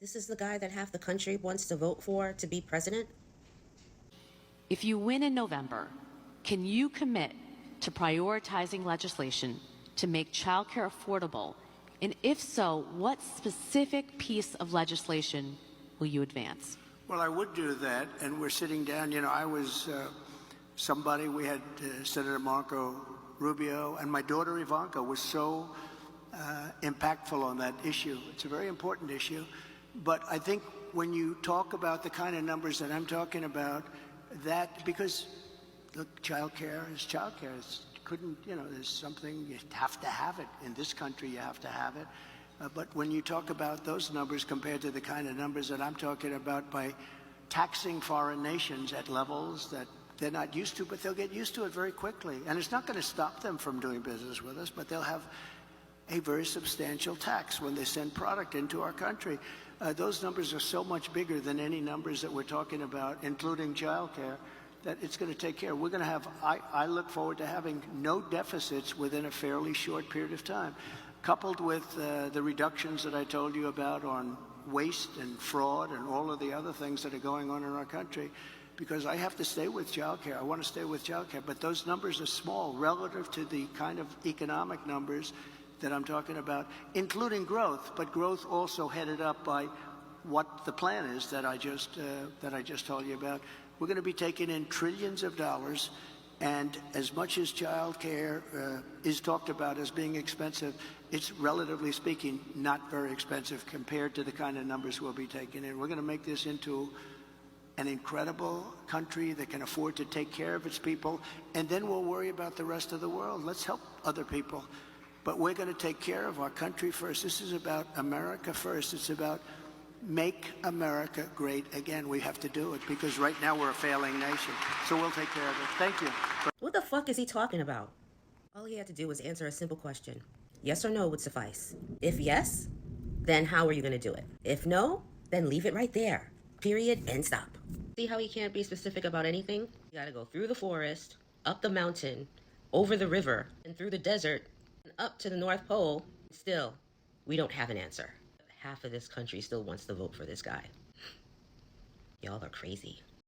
This is the guy that half the country wants to vote for to be president? If you win in November, can you commit to prioritizing legislation to make childcare affordable? And if so, what specific piece of legislation will you advance? Well, I would do that, and we're sitting down. You know, I was somebody, we had Senator Marco Rubio, and my daughter Ivanka was so impactful on that issue. It's a very important issue. But I think when you talk about the kind of numbers that I'm talking about, that, because look, childcare is childcare. There's something, you have to have it. In this country, you have to have it. But when you talk about those numbers compared to the kind of numbers that I'm talking about by taxing foreign nations at levels that they're not used to, but they'll get used to it very quickly. And it's not going to stop them from doing business with us, but they'll have a very substantial tax when they send product into our country. Those numbers are so much bigger than any numbers that we're talking about, including childcare, that it's going to take care. We're going to have, I look forward to having no deficits within a fairly short period of time, coupled with the reductions that I told you about on waste and fraud and all of the other things that are going on in our country. Because I have to stay with childcare. I want to stay with childcare, but those numbers are small relative to the kind of economic numbers that I'm talking about, including growth, but growth also headed up by what the plan is that I just told you about. We're going to be taking in trillions of dollars, and as much as child care is talked about as being expensive, it's relatively speaking not very expensive compared to the kind of numbers we'll be taking in. We're going to make this into an incredible country that can afford to take care of its people, and then we'll worry about the rest of the world. Let's help other people. But we're going to take care of our country first. This is about America first. It's about make America great again. We have to do it because right now we're a failing nation. So we'll take care of it. Thank you. What the fuck is he talking about? All he had to do was answer a simple question. Yes or no would suffice. If yes, then how are you going to do it? If no, then leave it right there. Period. End stop. See how he can't be specific about anything? You gotta go through the forest, up the mountain, over the river, and through the desert, and up to the North Pole. Still, we don't have an answer. Half of this country still wants to vote for this guy. Y'all are crazy.